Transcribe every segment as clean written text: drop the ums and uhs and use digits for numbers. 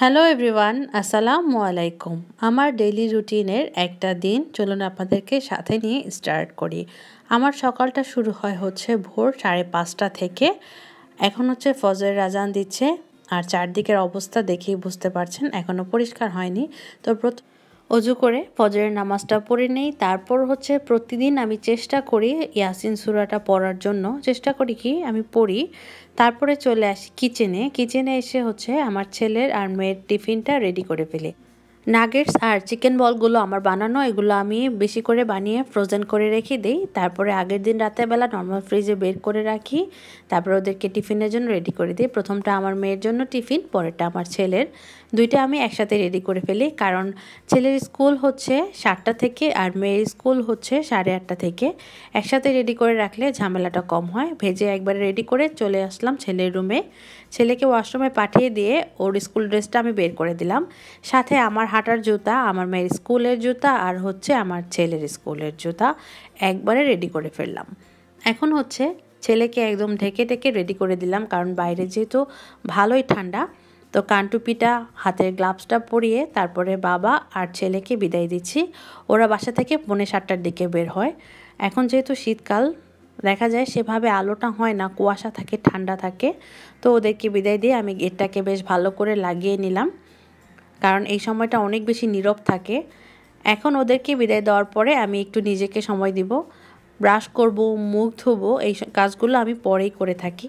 Hello everyone, আসসালামু আলাইকুম। আমার ডেইলি রুটিনের একটা দিন চলুন আপনাদেরকে সাথে নিয়ে স্টার্ট করি। আমার সকালটা শুরু হচ্ছে ভোর 5:30 থেকে। এখন ফজরের আজান দিচ্ছে, আর চারদিকের অবস্থা দেখেই বুঝতে পারছেন এখনও পরিষ্কার হয়নি। তো অজু করে ফজরের নামাজটা পড়ে নেই। তারপর প্রতিদিন আমি চেষ্টা করি ইয়াসিন সূরাটা পড়ার জন্য। চেষ্টা করি কি আমি পড়ি। তারপরে চলে আসি কিচেনে এসে আমার ছেলের আর মেয়ের টিফিনটা রেডি করে ফেলি। নাগেটস আর চিকেন বলগুলো আমার বানানো, এগুলো আমি বেশি করে বানিয়ে ফ্রোজেন করে রেখে দিই। তারপরে আগের দিন রাতের বেলা নর্মাল ফ্রিজে বের করে রাখি। তারপরে ওদেরকে টিফিনের জন্য রেডি করে দিই। প্রথমটা আমার মেয়ের জন্য টিফিন, পরেরটা আমার ছেলের। দুইটা আমি একসাথে রেডি করে ফেলি, কারণ ছেলের স্কুল 7টা থেকে আর মেয়ের স্কুল 8:30 থেকে। একসাথে রেডি করে রাখলে ঝামেলাটা কম হয়। ভেজে একবারে রেডি করে চলে আসলাম ছেলের রুমে। ছেলেকে ওয়াশরুমে পাঠিয়ে দিয়ে ওর স্কুল ড্রেসটা আমি বের করে দিলাম। সাথে আমার হাঁটার জুতা, আমার মেয়ের স্কুলের জুতা আর আমার ছেলের স্কুলের জুতা একবারে রেডি করে ফেললাম। এখন ছেলেকে একদম ঢেকে ঢেকে রেডি করে দিলাম, কারণ বাইরে যেহেতু ভালোই ঠান্ডা। তো কানটুপিটা, হাতের গ্লাভসটা পরিয়ে তারপরে বাবা আর ছেলেকে বিদায় দিচ্ছি। ওরা বাসা থেকে 7:45-র দিকে বের হয়। এখন যেহেতু শীতকাল, দেখা যায় সেভাবে আলোটা হয় না, কুয়াশা থাকে, ঠান্ডা থাকে। তো ওদেরকে বিদায় দিয়ে আমি গেটটাকে বেশ ভালো করে লাগিয়ে নিলাম, কারণ এই সময়টা অনেক বেশি নীরব থাকে। এখন ওদেরকে বিদায় দেওয়ার পরে আমি একটু নিজেকে সময় দিব, ব্রাশ করব, মুখ ধোবো, এই কাজগুলো আমি পরেই করে থাকি।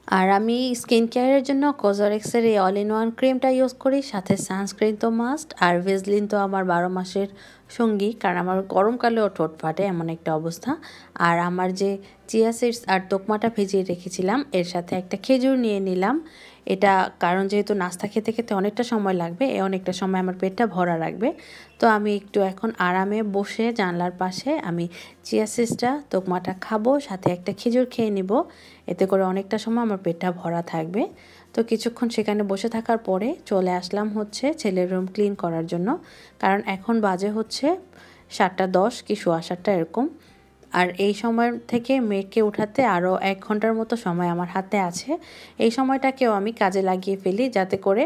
আর আমি স্কিন কেয়ারের জন্য কজরেক্সের এই অল ইন ওয়ান ক্রিমটা ইউজ করি, সাথে সানস্ক্রিন তো মাস্ট, আর ভেজলিন তো আমার 12 মাসের সঙ্গী, কারণ আমার গরমকালেও ঠোঁট ফাটে এমন একটা অবস্থা। আর আমার যে চিয়া সিডস আর তোকমাটা ভিজিয়ে রেখেছিলাম, এর সাথে একটা খেজুর নিয়ে নিলাম। এটা কারণ যেহেতু নাস্তা খেতে খেতে অনেকটা সময় লাগবে, অনেকটা সময় আমার পেটটা ভরা রাখবে। তো আমি একটু এখন আরামে বসে জানলার পাশে আমি চিয়া সিডসটা, তোকমাটা খাবো, সাথে একটা খেজুর খেয়ে নিব। এতে করে অনেকটা সময় আমার পেটটা ভরা থাকবে। তো কিছুক্ষণ সেখানে বসে থাকার পরে চলে আসলাম ছেলের রুম ক্লিন করার জন্য, কারণ এখন বাজে 7:10 কি 7:15 এরকম। আর এই সময় থেকে মেয়েকে উঠাতে আরও 1 ঘন্টার মতো সময় আমার হাতে আছে। এই সময়টাকেও আমি কাজে লাগিয়ে ফেলি, যাতে করে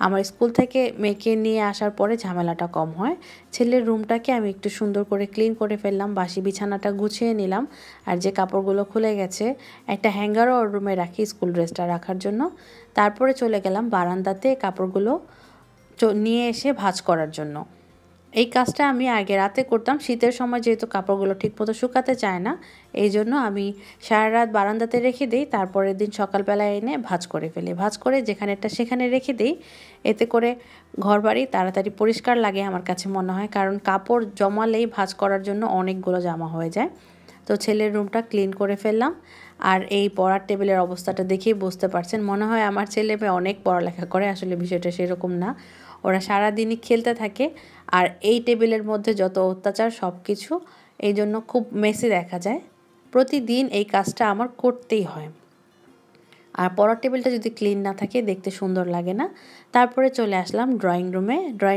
আমার স্কুল থেকে মেয়েকে নিয়ে আসার পরে ঝামেলাটা কম হয়। ছেলের রুমটাকে আমি একটু সুন্দর করে ক্লিন করে ফেললাম, বাসি বিছানাটা গুছিয়ে নিলাম। আর যে কাপড়গুলো খুলে গেছে, একটা হ্যাঙ্গারও ওর রুমে রাখি স্কুল ড্রেসটা রাখার জন্য। তারপরে চলে গেলাম বারান্দাতে কাপড়গুলো নিয়ে এসে ভাঁজ করার জন্য। এই কাজটা আমি আগে রাতে করতাম, শীতের সময় যেহেতু কাপড়গুলো ঠিকমতো শুকাতে চায় না, এই জন্য আমি সারা রাত বারান্দাতে রেখে দিই। তারপরের দিন সকালবেলায় এনে ভাঁজ করে ফেলি, ভাঁজ করে যেখানেটা সেখানে রেখে দিই। এতে করে ঘরবাড়ি তাড়াতাড়ি পরিষ্কার লাগে আমার কাছে মনে হয়, কারণ কাপড় জমালেই ভাঁজ করার জন্য অনেকগুলো জামা হয়ে যায়। তো ছেলের রুমটা ক্লিন করে ফেললাম। আর এই পড়ার টেবিলের অবস্থাটা দেখেই বুঝতে পারছেন, মনে হয় আমার ছেলে মেয়ে অনেক পড়ালেখা করে, আসলে বিষয়টা সেরকম না। ওরা সারাদিনই খেলতে থাকে, আর এই টেবিলের মধ্যে যত অত্যাচার সব কিছু, এই জন্য খুব মেসি দেখা যায়। প্রতিদিন এই কাজটা আমার করতেই হয়। আর পড়ার টেবিলটা যদি ক্লিন না থাকে দেখতে সুন্দর লাগে না। তারপরে চলে আসলাম ড্রয়িং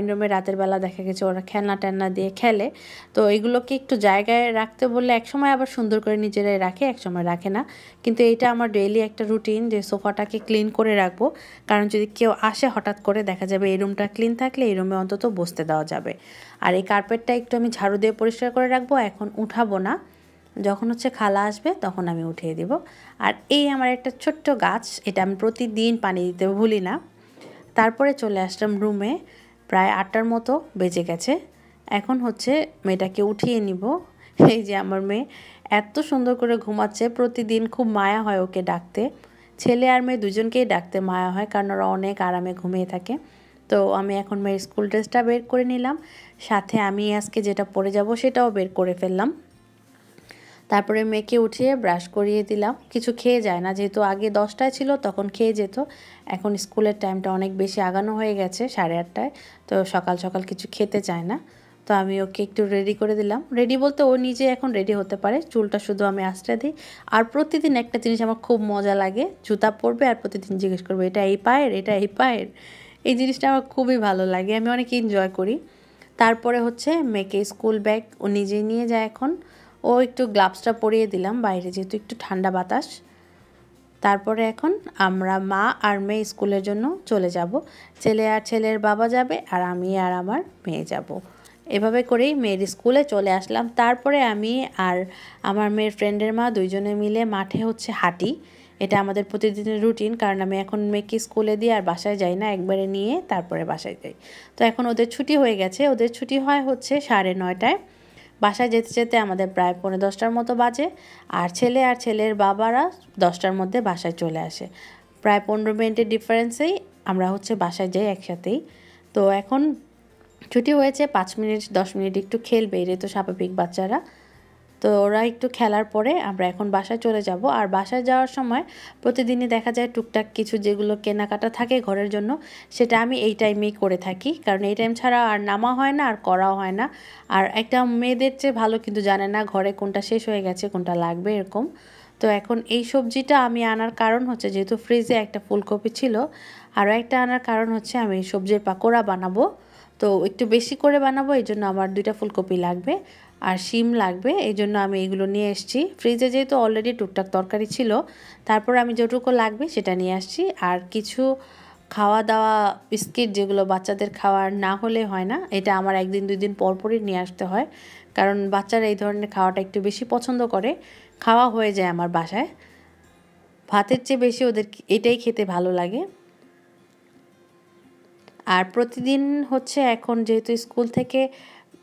রুমে রাতের বেলা দেখা গেছে ওরা খেলনা টেলনা দিয়ে খেলে। তো এগুলোকে একটু জায়গায় রাখতে বললে একসময় আবার সুন্দর করে নিজেরাই রাখে, একসময় রাখে না। কিন্তু এইটা আমার ডেইলি একটা রুটিন যে সোফাটাকে ক্লিন করে রাখবো, কারণ যদি কেউ আসে হঠাৎ করে, দেখা যাবে এই রুমটা ক্লিন থাকলে এই রুমে অন্তত বসতে দেওয়া যাবে। আর এই কার্পেটটা একটু আমি ঝাড়ু দিয়ে পরিষ্কার করে রাখবো, এখন উঠাবো না, যখন খালা আসবে তখন আমি উঠিয়ে দিব। আর এই আমার একটা ছোট্ট গাছ, এটা আমি প্রতিদিন পানি দিতে ভুলি না। তারপরে চলে আসলাম রুমে, প্রায় 8টার মতো বেজে গেছে। এখন মেয়েটাকে উঠিয়ে নিব। এই যে আমার মেয়ে এত সুন্দর করে ঘুমাচ্ছে, প্রতিদিন খুব মায়া হয় ওকে ডাকতে। ছেলে আর মেয়ে দুজনকেই ডাকতে মায়া হয়, কারণ ওরা অনেক আরামে ঘুমিয়ে থাকে। তো আমি এখন মেয়ের স্কুল ড্রেসটা বের করে নিলাম, সাথে আমি আজকে যেটা পরে যাব সেটাও বের করে ফেললাম। তারপরে মেয়েকে উঠিয়ে ব্রাশ করিয়ে দিলাম। কিছু খেয়ে যায় না, যেহেতু আগে 10টায় ছিল তখন খেয়ে যেত, এখন স্কুলের টাইমটা অনেক বেশি আগানো হয়ে গেছে 8:30টায়। তো সকাল সকাল কিছু খেতে চায় না। তো আমি ওকে একটু রেডি করে দিলাম। রেডি বলতে ও নিজে এখন রেডি হতে পারে, চুলটা শুধু আমি আঁচড়ে দিই। আর প্রতিদিন একটা জিনিস আমার খুব মজা লাগে, জুতা পরবে আর প্রতিদিন জিজ্ঞেস করবে এটা এই পায়ের, এটা এই পায়ের। এই জিনিসটা আমার খুবই ভালো লাগে, আমি অনেক এনজয় করি। তারপরে মেয়েকে স্কুল ব্যাগ ও নিজেই নিয়ে যায় এখন। ও একটু গ্লাভসটা পরিয়ে দিলাম, বাইরে যেহেতু একটু ঠান্ডা বাতাস। তারপরে এখন আমরা মা আর মেয়ে স্কুলের জন্য চলে যাব। ছেলে আর ছেলের বাবা যাবে আর আমি আর আমার মেয়ে যাব। এভাবে করেই মেয়ের স্কুলে চলে আসলাম। তারপরে আমি আর আমার মেয়ের ফ্রেন্ডের মা দুইজনে মিলে মাঠে হচ্ছে হাঁটি। এটা আমাদের প্রতিদিনের রুটিন, কারণ আমি এখন মেয়েকে স্কুলে দিয়ে আর বাসায় যাই না, একবারে নিয়ে তারপরে বাসায় যাই। তো এখন ওদের ছুটি হয়ে গেছে, ওদের ছুটি হয় হচ্ছে 9:30টায়। বাসায় যেতে যেতে আমাদের প্রায় 9:45টার মতো বাজে। আর ছেলে আর ছেলের বাবারা 10টার মধ্যে বাসায় চলে আসে। প্রায় 15 মিনিটের ডিফারেন্সেই আমরা হচ্ছে বাসায় যাই একসাথেই। তো এখন ছুটি হয়েছে, 5 মিনিট 10 মিনিট একটু খেলবে, এটাই তো স্বাভাবিক বাচ্চারা। তো ওরা একটু খেলার পরে আমরা এখন বাসায় চলে যাব। আর বাসায় যাওয়ার সময় প্রতিদিনই দেখা যায় টুকটাক কিছু যেগুলো কেনাকাটা থাকে ঘরের জন্য, সেটা আমি এই টাইমেই করে থাকি, কারণ এই টাইম ছাড়া আর নামা হয় না আর করাও হয় না। আর একটা মেয়েদের চেয়ে ভালো কিন্তু জানে না ঘরে কোনটা শেষ হয়ে গেছে কোনটা লাগবে এরকম। তো এখন এই সবজিটা আমি আনার কারণ হচ্ছে, যেহেতু ফ্রিজে একটা ফুলকপি ছিল, আরও একটা আনার কারণ হচ্ছে আমি সবজির পাকোড়া বানাবো। তো একটু বেশি করে বানাবো, এই জন্য আমার 2টা ফুলকপি লাগবে আর শিম লাগবে, এই জন্য আমি এগুলো নিয়ে এসেছি। ফ্রিজে যেহেতু অলরেডি টুকটাক তরকারি ছিল, তারপর আমি যেটুকু লাগবে সেটা নিয়ে আসছি। আর কিছু খাওয়া দাওয়া বিস্কিট, যেগুলো বাচ্চাদের খাওয়ার না হলে হয় না, এটা আমার 1-2 দিন পর পরই নিয়ে আসতে হয়, কারণ বাচ্চারা এই ধরনের খাওয়াটা একটু বেশি পছন্দ করে। খাওয়া হয়ে যায় আমার বাসায়, ভাতের চেয়ে বেশি ওদের এটাই খেতে ভালো লাগে। আর প্রতিদিন হচ্ছে এখন যেহেতু স্কুল থেকে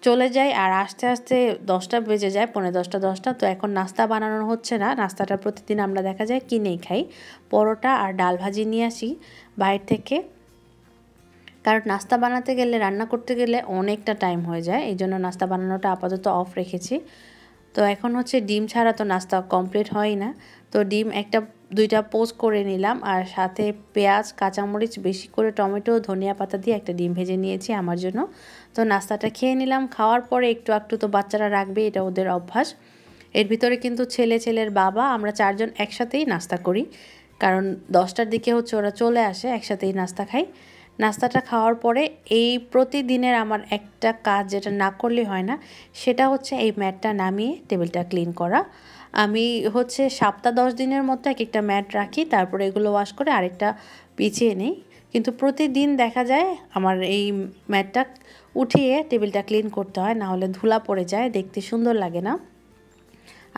চলে যাই আর আস্তে আস্তে 10টা বেজে যায়, 10:45-10টা। তো এখন নাস্তা বানানো হচ্ছে না, নাস্তাটা প্রতিদিন আমরা দেখা যায় কিনেই খাই। পরোটা আর ডাল ভাজি নিয়ে আসি বাইরে থেকে, কারণ নাস্তা বানাতে গেলে রান্না করতে গেলে অনেকটা টাইম হয়ে যায়, এই জন্য নাস্তা বানানোটা আপাতত অফ রেখেছি। তো এখন হচ্ছে ডিম ছাড়া তো নাস্তা কমপ্লিট হয় না। তো ডিম 1-2টা পোস্ট করে নিলাম, আর সাথে পেঁয়াজ কাঁচামরিচ বেশি করে টমেটো ধনিয়া পাতা দিয়ে একটা ডিম ভেজে নিয়েছি আমার জন্য। তো নাস্তাটা খেয়ে নিলাম। খাওয়ার পরে একটু তো বাচ্চারা রাখবে, এটা ওদের অভ্যাস। এর ভিতরে কিন্তু ছেলের বাবা, আমরা 4 জন একসাথেই নাস্তা করি, কারণ 10টার দিকে হচ্ছে ওরা চলে আসে, একসাথেই নাস্তা খাই। নাস্তাটা খাওয়ার পরে এই প্রতিদিনের আমার একটা কাজ যেটা না করলে হয় না, সেটা হচ্ছে এই ম্যাটটা নামিয়ে টেবিলটা ক্লিন করা। আমি হচ্ছে সপ্তাহ 10 দিনের মতো একটা ম্যাট রাখি, তারপরে এগুলো ওয়াশ করে আরেকটা বিছিয়ে নিই। কিন্তু প্রতিদিন দেখা যায় আমার এই ম্যাটটা উঠিয়ে টেবিলটা ক্লিন করতে হয়, না হলে ধুলা পড়ে যায়, দেখতে সুন্দর লাগে না।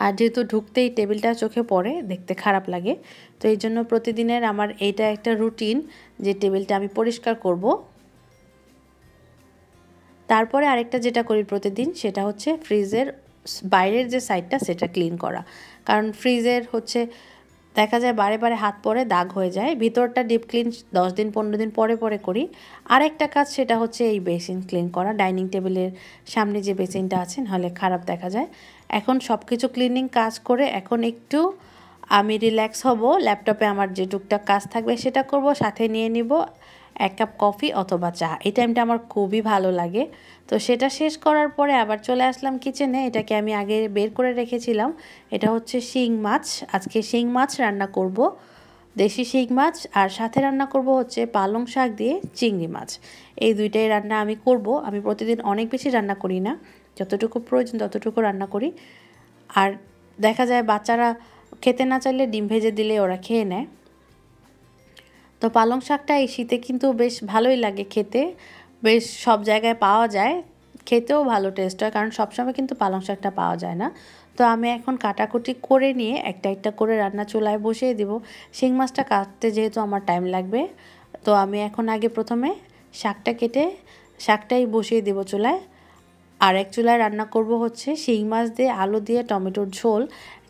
আর যেহেতু ঢুকতেই টেবিলটা চোখে পড়ে, দেখতে খারাপ লাগে। তো এই জন্য প্রতিদিনের আমার এইটা একটা রুটিন যে টেবিলটা আমি পরিষ্কার করব। তারপরে আরেকটা যেটা করি প্রতিদিন, সেটা হচ্ছে ফ্রিজের বাইরের যে সাইডটা সেটা ক্লিন করা, কারণ ফ্রিজের হচ্ছে দেখা যায় বারে হাত পরে দাগ হয়ে যায়। ভিতরটা ডিপ ক্লিন 10 দিন 15 দিন পরে করি। আরেকটা কাজ সেটা হচ্ছে এই বেসিন ক্লিন করা, ডাইনিং টেবিলের সামনে যে বেসিনটা আছে, নাহলে খারাপ দেখা যায়। এখন সব কিছু ক্লিনিং কাজ করে এখন একটু আমি রিল্যাক্স হব, ল্যাপটপে আমার যে টুকটাক কাজ থাকবে সেটা করব, সাথে নিয়ে নিব 1 কাপ কফি অথবা চা। এই টাইমটা আমার খুবই ভালো লাগে। তো সেটা শেষ করার পরে আবার চলে আসলাম কিচেনে। এটাকে আমি আগে বের করে রেখেছিলাম, এটা হচ্ছে শিং মাছ। আজকে শিং মাছ রান্না করব, দেশি শিং মাছ, আর সাথে রান্না করব হচ্ছে পালং শাক দিয়ে চিংড়ি মাছ। এই দুইটাই রান্না আমি করব। আমি প্রতিদিন অনেক বেশি রান্না করি না, যতটুকু প্রয়োজন ততটুকু রান্না করি। আর দেখা যায় বাচ্চারা খেতে না চাইলে ডিম ভেজে দিলে ওরা খেয়ে নেয়। তো পালং শাকটা এই শীতে কিন্তু বেশ ভালোই লাগে খেতে, বেশ সব জায়গায় পাওয়া যায়, খেতেও ভালো টেস্ট হয়, কারণ সবসময় কিন্তু পালং শাকটা পাওয়া যায় না। তো আমি এখন কাটাকুটি করে নিয়ে একটা করে রান্না চুলায় বসিয়ে দিব। শিং মাছটা কাটতে যেহেতু আমার টাইম লাগবে, তো আমি এখন আগে প্রথমে শাকটা কেটে শাকটাই বসিয়ে দেব চুলায়। আর এক চুলায় রান্না করব হচ্ছে শিং মাছ দিয়ে আলু দিয়ে টমেটোর ঝোল,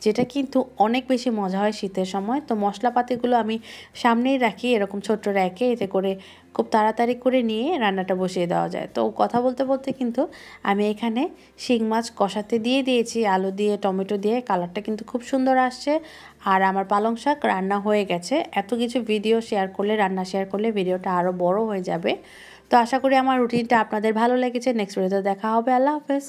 যেটা কিন্তু অনেক বেশি মজা হয় শীতের সময়। তো মশলাপাতিগুলো আমি সামনেই রাখি এরকম ছোট্ট র্যাকে, এতে করে খুব তাড়াতাড়ি করে নিয়ে রান্নাটা বসিয়ে দেওয়া যায়। তো কথা বলতে বলতে কিন্তু আমি এখানে শিং মাছ কষাতে দিয়ে দিয়েছি, আলু দিয়ে টমেটো দিয়ে, কালারটা কিন্তু খুব সুন্দর আসছে। আর আমার পালং শাক রান্না হয়ে গেছে। এত কিছু ভিডিও শেয়ার করলে, রান্না শেয়ার করলে ভিডিওটা আরও বড় হয়ে যাবে। তো আশা করি আমার রুটিনটা আপনাদের ভালো লেগেছে। নেক্সট ভিডিওতে দেখা হবে। আল্লাহ হাফেজ।